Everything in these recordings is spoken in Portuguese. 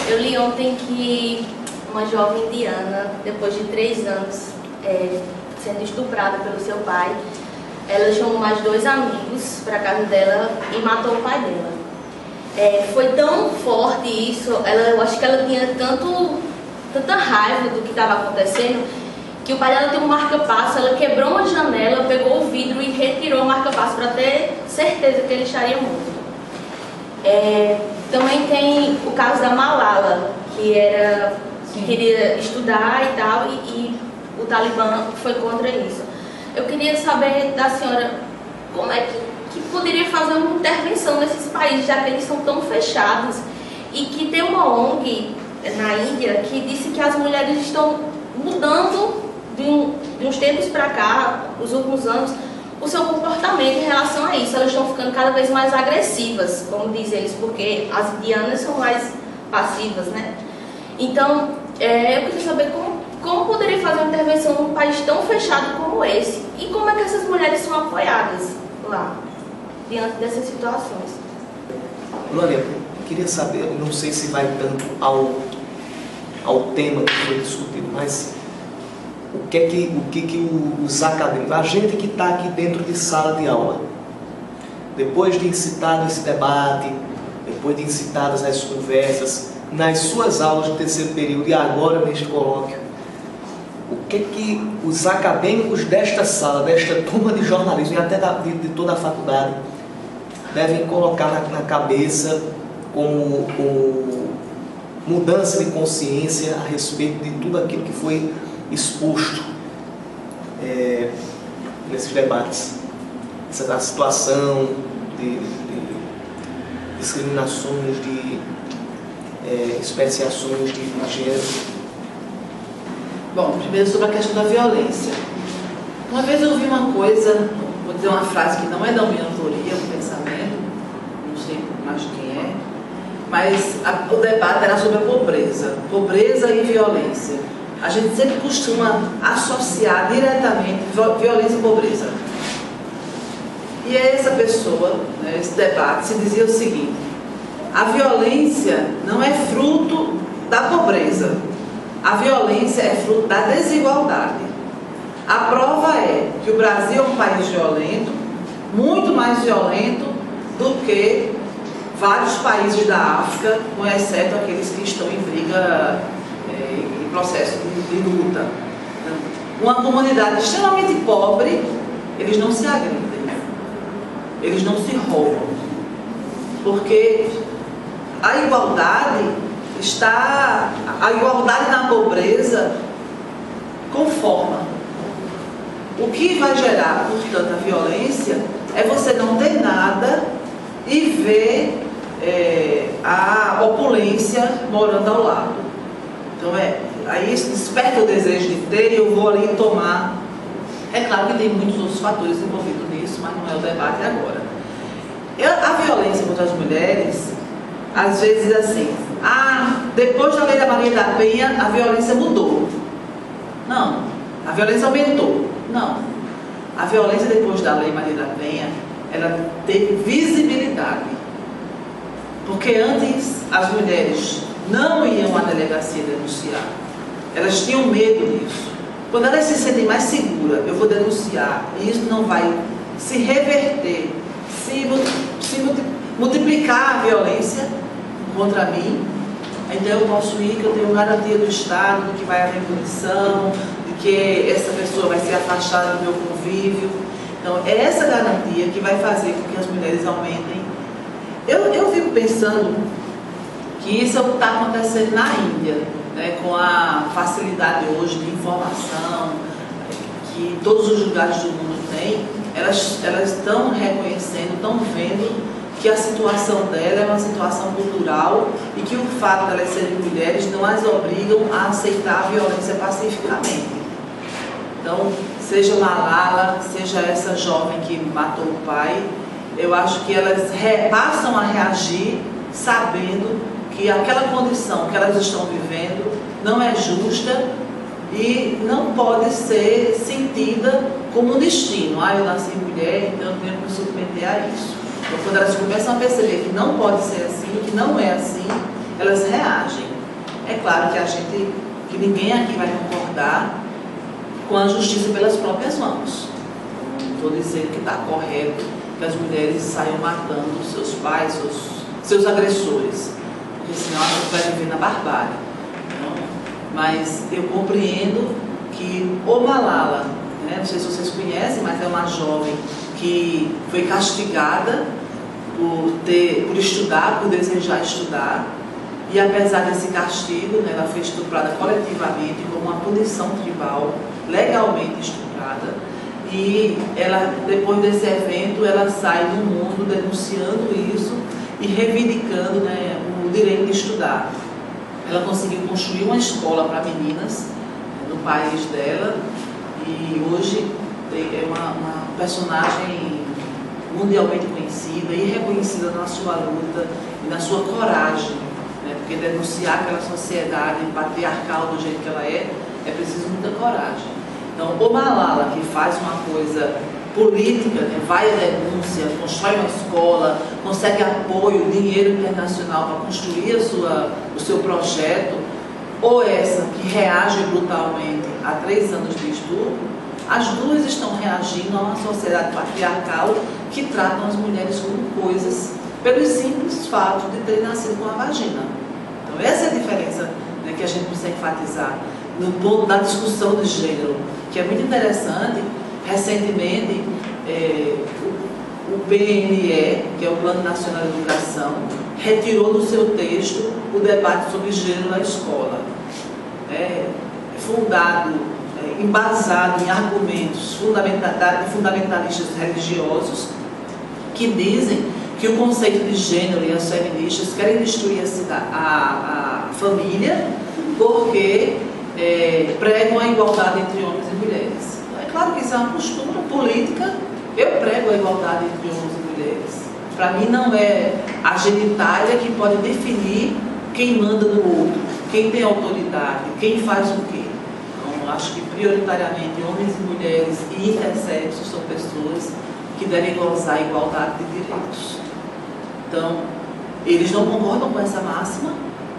Eu li ontem que uma jovem indiana, depois de 3 anos sendo estuprada pelo seu pai, ela chamou mais 2 amigos para casa dela e matou o pai dela. Foi tão forte isso, eu acho que ela tinha tanta raiva do que estava acontecendo, que o pai dela tem um marca-passo, ela quebrou uma janela, pegou o vidro e retirou o marca-passo para ter certeza que ele estaria morto. Também tem o caso da Malala, que queria estudar e tal, e o Talibã foi contra isso. Eu queria saber da senhora como é que poderia fazer uma intervenção nesses países, já que eles são tão fechados, e que tem uma ONG na Índia que disse que as mulheres estão mudando de uns tempos para cá, nos últimos anos, o seu comportamento em relação a isso. Elas estão ficando cada vez mais agressivas, como dizem eles, porque as indianas são mais passivas, né? Então, eu queria saber como poderia fazer uma intervenção num país tão fechado como esse, e como é que essas mulheres são apoiadas lá, diante dessas situações. Glória, eu queria saber, não sei se vai tanto ao tema que foi discutido, mas o que os acadêmicos, a gente que está aqui dentro de sala de aula, depois de incitado esse debate, depois de incitadas as conversas, nas suas aulas de terceiro período e agora neste colóquio, o que os acadêmicos desta sala, desta turma de jornalismo e até de toda a faculdade devem colocar na cabeça como mudança de consciência a respeito de tudo aquilo que foi exposto nesses debates, essa situação de discriminações, de especiações de gênero. Bom, primeiro sobre a questão da violência. Uma vez eu ouvi uma coisa, vou dizer uma frase que não é da minha autoria, do pensamento, não sei mais quem é, mas o debate era sobre a pobreza e violência. A gente sempre costuma associar diretamente violência e pobreza. E essa pessoa, esse debate, se dizia o seguinte: a violência não é fruto da pobreza, a violência é fruto da desigualdade. A prova é que o Brasil é um país violento, muito mais violento do que vários países da África, com exceto aqueles que estão em briga, em processo de luta. Uma comunidade extremamente pobre, eles não se agridem, eles não se roubam, porque a igualdade na pobreza conforma. O que vai gerar, portanto, a violência é você não ter nada e ver a opulência morando ao lado. Então aí isso desperta o desejo de ter e eu vou ali tomar. É claro que tem muitos outros fatores envolvidos nisso, mas não é o debate agora. A violência contra as mulheres, às vezes assim, depois da lei da Maria da Penha, a violência mudou. Não, a violência aumentou. Não, a violência depois da lei Maria da Penha, ela teve visibilidade. Porque antes as mulheres não iam à delegacia denunciar. Elas tinham medo disso. Quando elas se sentem mais seguras, eu vou denunciar, e isso não vai se reverter, se multiplicar a violência contra mim, então eu posso ir, que eu tenho garantia do Estado, de que vai haver punição, de que essa pessoa vai ser afastada do meu convívio. Então é essa garantia que vai fazer com que as mulheres aumentem. Eu fico pensando que isso é o que está acontecendo na Índia, né, com a facilidade hoje de informação que todos os lugares do mundo têm. Elas estão reconhecendo, estão vendo que a situação dela é uma situação cultural e que o fato de elas serem mulheres não as obrigam a aceitar a violência pacificamente. Então, seja Malala, seja essa jovem que matou o pai, eu acho que elas passam a reagir sabendo que aquela condição que elas estão vivendo não é justa e não pode ser sentida como um destino. Eu nasci mulher, então eu tenho que me submeter a isso. Então, quando elas começam a perceber que não pode ser assim, que não é assim, elas reagem. É claro que ninguém aqui vai concordar com a justiça pelas próprias mãos. Não estou dizendo que está correto que as mulheres saiam matando seus pais, seus agressores, porque senão a gente vai viver na barbárie. Mas eu compreendo que o Malala, né, não sei se vocês conhecem, mas é uma jovem que foi castigada por estudar, por desejar estudar, e apesar desse castigo, né, ela foi estuprada coletivamente como uma punição tribal, legalmente estuprada, e ela, depois desse evento, ela sai do mundo denunciando isso e reivindicando, né, o direito de estudar. Ela conseguiu construir uma escola para meninas no país dela e hoje é uma personagem mundialmente conhecida e reconhecida na sua luta e na sua coragem, né? Porque denunciar aquela sociedade patriarcal do jeito que ela é preciso muita coragem. Então, o Malala, que faz uma coisa política, né, vai à denúncia, constrói uma escola, consegue apoio, dinheiro internacional para construir o seu projeto, ou essa que reage brutalmente a 3 anos de estupro, as duas estão reagindo a uma sociedade patriarcal que trata as mulheres como coisas, pelo simples fato de terem nascido com a vagina. Então, essa é a diferença, né, que a gente precisa enfatizar no ponto da discussão de gênero, que é muito interessante. Recentemente, o PNE, que é o Plano Nacional de Educação, retirou do seu texto o debate sobre gênero na escola. Fundado, embasado em argumentos fundamentalistas religiosos que dizem que o conceito de gênero e as feministas querem destruir a família porque pregam a igualdade entre homens e mulheres. É claro que isso é uma postura política. Eu prego a igualdade entre homens e mulheres. Para mim não é a genitália que pode definir quem manda no outro, quem tem autoridade, quem faz o quê. Então, acho que prioritariamente homens e mulheres e intersexos são pessoas que devem gozar a igualdade de direitos. Então, eles não concordam com essa máxima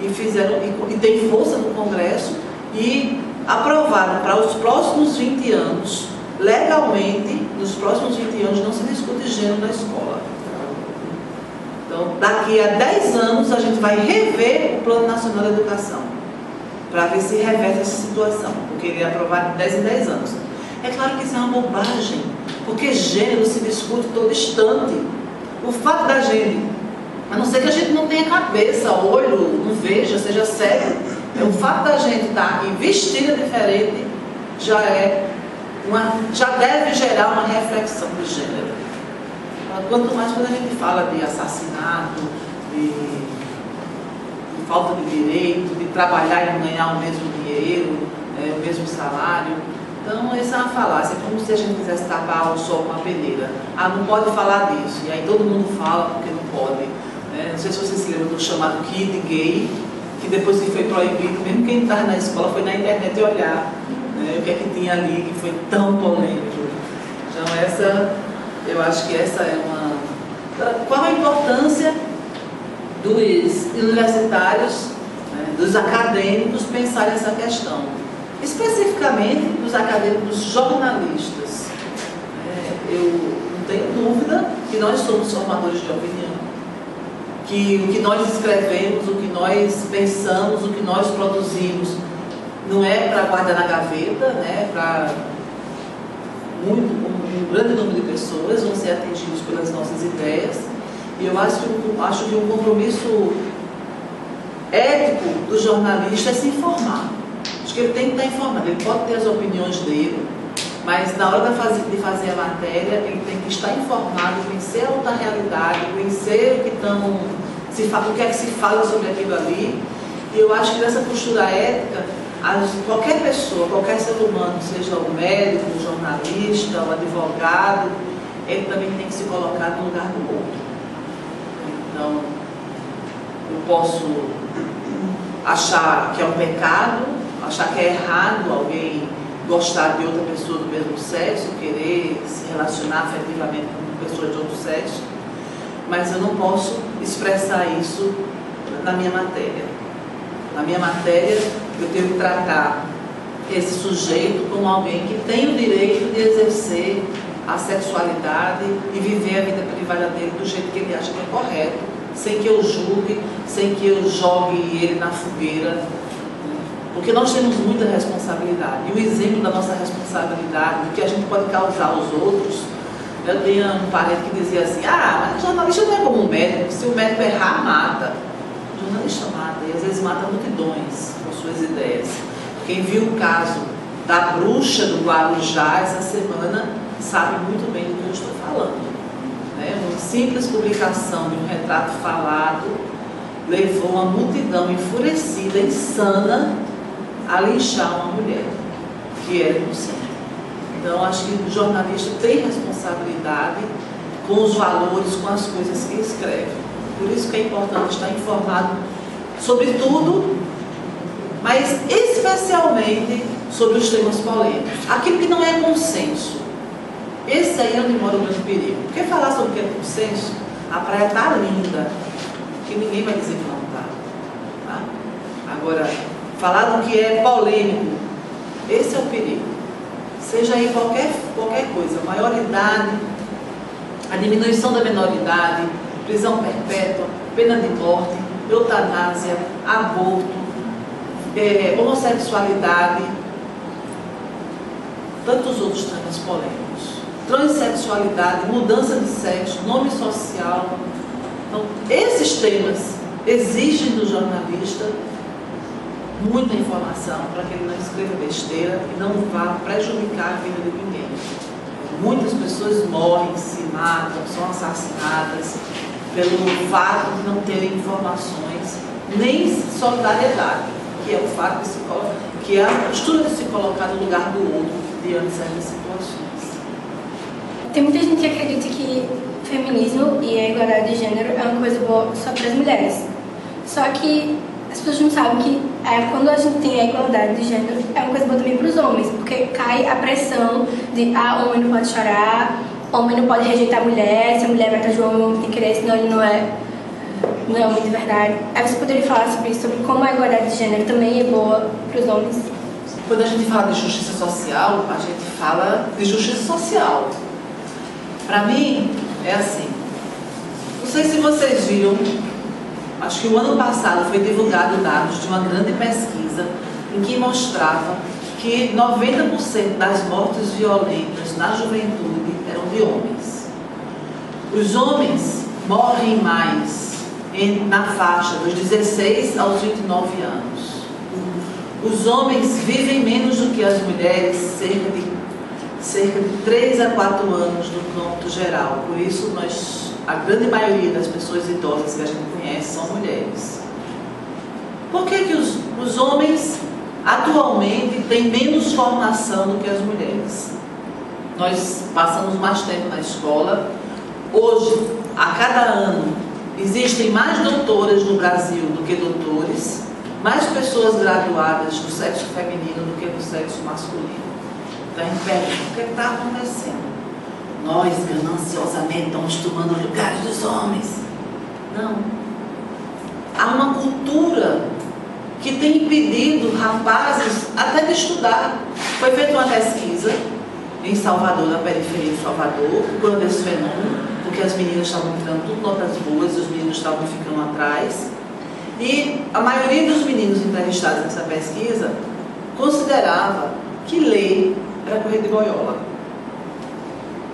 e tem força no Congresso e aprovaram para os próximos 20 anos, legalmente, nos próximos 20 anos não se discute gênero na escola. Então, daqui a 10 anos a gente vai rever o Plano Nacional de Educação para ver se reverte essa situação, porque ele é aprovado de 10 em 10 anos. É claro que isso é uma bobagem, porque gênero se discute todo instante. O fato da gente, a não ser que a gente não tenha cabeça, olho, não veja, seja cego, o fato da gente estar aqui vestida diferente já deve gerar uma reflexão do gênero. Quanto mais quando a gente fala de assassinato, de falta de direito, de trabalhar e não ganhar o mesmo dinheiro, o mesmo salário. Então, essa é uma falácia, é como se a gente quisesse tapar o sol com a peneira. Ah, não pode falar disso. E aí todo mundo fala porque não pode. Não sei se vocês se lembram do chamado Kid Gay, que depois que foi proibido, mesmo quem estava na escola foi na internet olhar, né, o que é que tinha ali que foi tão polêmico. Então, eu acho que essa é uma... Qual a importância dos universitários, né, dos acadêmicos pensarem essa questão? Especificamente dos acadêmicos jornalistas. Eu não tenho dúvida que nós somos formadores de opinião, que o que nós escrevemos, o que nós pensamos, o que nós produzimos não é para guardar na gaveta, né, para um grande número de pessoas vão ser atingidos pelas nossas ideias. E eu acho que um compromisso ético do jornalista é se informar. Acho que ele tem que estar informado, ele pode ter as opiniões dele, mas na hora de fazer a matéria, ele tem que estar informado, conhecer a outra realidade, conhecer o que é que se fala sobre aquilo ali. E eu acho que nessa postura ética, qualquer pessoa, qualquer ser humano, seja o médico, o jornalista, o advogado, ele também tem que se colocar no lugar do outro. Então, eu posso achar que é um pecado, achar que é errado alguém gostar de outra pessoa do mesmo sexo, querer se relacionar afetivamente com pessoas de outro sexo, mas eu não posso expressar isso na minha matéria. Na minha matéria, eu tenho que tratar esse sujeito como alguém que tem o direito de exercer a sexualidade e viver a vida privada dele do jeito que ele acha que é correto, sem que eu julgue, sem que eu jogue ele na fogueira, porque nós temos muita responsabilidade. E o exemplo da nossa responsabilidade, do que a gente pode causar aos outros, eu tinha um parente que dizia assim, mas o jornalista não é como um médico, se o médico errar, mata. O jornalista mata, e às vezes mata multidões com suas ideias. Quem viu o caso da bruxa do Guarujá essa semana sabe muito bem do que eu estou falando. Uma simples publicação de um retrato falado levou uma multidão enfurecida, insana, a linchar uma mulher que era inocente. Então, acho que o jornalista tem responsabilidade com os valores, com as coisas que escreve. Por isso que é importante estar informado sobre tudo, mas especialmente sobre os temas polêmicos. Aquilo que não é consenso. Esse aí é onde mora o grande perigo. Porque falar sobre o que é consenso, a praia está linda, que ninguém vai dizer que não está. Tá? Agora, falar do que é polêmico, esse é o perigo. Seja aí qualquer coisa, maioridade, a diminuição da menoridade, prisão perpétua, pena de morte, eutanásia, aborto, homossexualidade, tantos outros temas polêmicos. Transsexualidade, mudança de sexo, nome social. Então, esses temas exigem do jornalista muita informação para que ele não escreva besteira e não vá prejudicar a vida de ninguém. Muitas pessoas morrem, se matam, são assassinadas pelo fato de não terem informações, nem solidariedade, que é o fato de se colocar, que é a postura de se colocar no lugar do outro diante de certas situações. Tem muita gente que acredita que feminismo e a igualdade de gênero é uma coisa boa só para as mulheres. Só que as pessoas não sabem que quando a gente tem a igualdade de gênero, é uma coisa boa também para os homens, porque cai a pressão de homem não pode chorar, homem não pode rejeitar a mulher, se a mulher vai atrás do homem, o homem tem que querer, senão ele não é muito verdade. Aí você poderia falar sobre isso, sobre como a igualdade de gênero também é boa para os homens? Quando a gente fala de justiça social, a gente fala de justiça social. Para mim, é assim. Não sei se vocês viram, acho que o ano passado foi divulgado dados de uma grande pesquisa em que mostrava que 90% das mortes violentas na juventude eram de homens. Os homens morrem mais na faixa dos 16 aos 29 anos. Os homens vivem menos do que as mulheres, cerca de 3 a 4 anos no cômputo geral. Por isso, a grande maioria das pessoas idosas que a gente conhece são mulheres. Por que os homens atualmente têm menos formação do que as mulheres? Nós passamos mais tempo na escola. Hoje, a cada ano, existem mais doutoras no Brasil do que doutores, mais pessoas graduadas do sexo feminino do que do sexo masculino. Então a gente pergunta, o que está acontecendo? Nós, gananciosamente, estamos tomando os lugares dos homens. Não. Há uma cultura que tem impedido rapazes até de estudar. Foi feita uma pesquisa em Salvador, na periferia de Salvador, quando esse fenômeno, porque as meninas estavam tirando tudo notas boas e os meninos estavam ficando atrás. E a maioria dos meninos entrevistados nessa pesquisa considerava que ler era correr de boiola.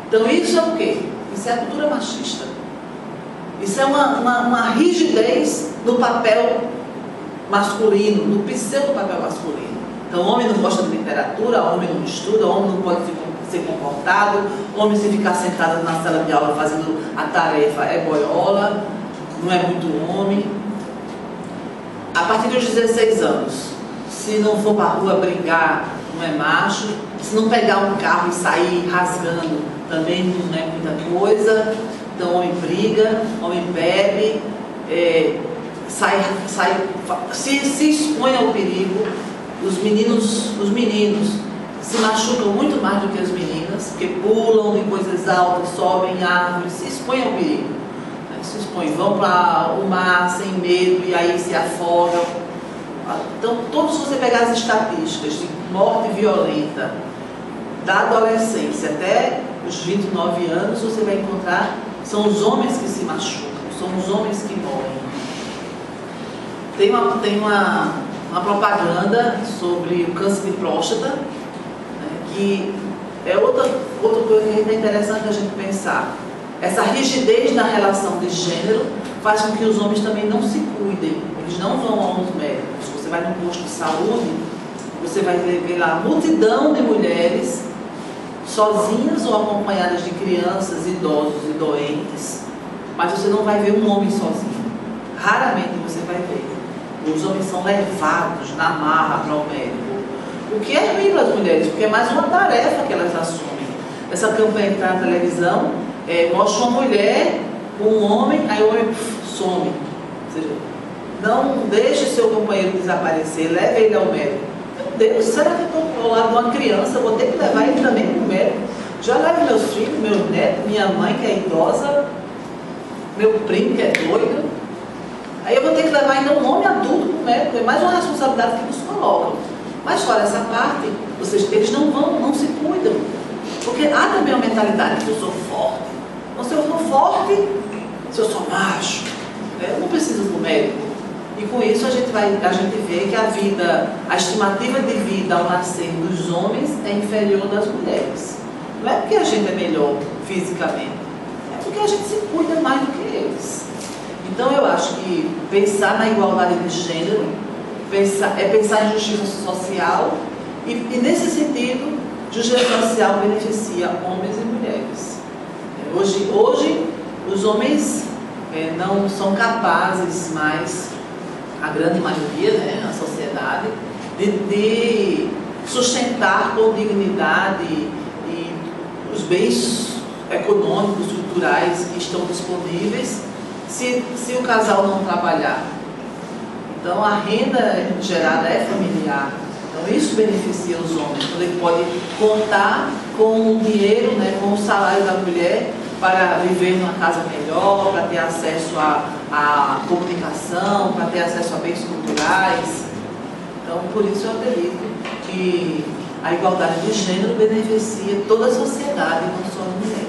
Então isso é o quê? Isso é a cultura machista. Isso é uma rigidez no papel masculino, no pseudo-papel masculino. Então o homem não gosta de literatura, o homem não estuda, o homem não pode ser comportado, o homem se ficar sentado na sala de aula fazendo a tarefa é boiola, não é muito homem. A partir dos 16 anos, se não for para a rua brigar, não é macho. Se não pegar um carro e sair rasgando, também não é muita coisa. Então, homem briga, homem bebe, se expõe ao perigo. Os meninos se machucam muito mais do que as meninas, porque pulam de coisas altas, sobem em árvores, se expõem ao perigo. Se expõem, vão para o mar sem medo e aí se afogam. Então, todos você pegar as estatísticas de morte violenta da adolescência até os 29 anos, você vai encontrar, são os homens que se machucam, são os homens que morrem. Tem uma propaganda sobre o câncer de próstata, né, que é outra coisa que é interessante a gente pensar. Essa rigidez na relação de gênero faz com que os homens também não se cuidem, eles não vão aos médicos. Você vai num posto de saúde, você vai ver lá multidão de mulheres sozinhas ou acompanhadas de crianças, idosos e doentes, mas você não vai ver um homem sozinho. Raramente você vai ver. Os homens são levados na marra para o médico. O que é ruim para as mulheres, porque é mais uma tarefa que elas assumem. Essa campanha que está na televisão mostra uma mulher com um homem, aí o homem some. Ou seja, não deixe seu companheiro desaparecer, leve ele ao médico. Meu Deus, será que eu estou ao lado de uma criança? Eu vou ter que levar ele também para o médico. Já levo meus filhos, meus netos, minha mãe que é idosa, meu primo que é doido. Aí eu vou ter que levar ainda um homem adulto para o médico. É mais uma responsabilidade que nos colocam. Mas fora essa parte, ou seja, eles não se cuidam. Porque há também uma mentalidade que eu sou forte. Então, se eu sou forte, se eu sou macho, eu não preciso do médico. E com isso a gente vê que a estimativa de vida ao nascer dos homens é inferior das mulheres. Não é porque a gente é melhor fisicamente, é porque a gente se cuida mais do que eles. Então eu acho que pensar na igualdade de gênero é pensar em justiça social e nesse sentido, justiça social beneficia homens e mulheres. Hoje os homens não são capazes mais, a grande maioria, né, na sociedade, de sustentar com dignidade e os bens econômicos, culturais que estão disponíveis se o casal não trabalhar. Então a renda gerada é familiar. Então isso beneficia os homens, quando ele pode contar com o dinheiro, né, com o salário da mulher para viver numa casa melhor, para ter acesso à comunicação, para ter acesso a bens culturais. Então por isso eu acredito que a igualdade de gênero beneficia toda a sociedade, não só a mulher.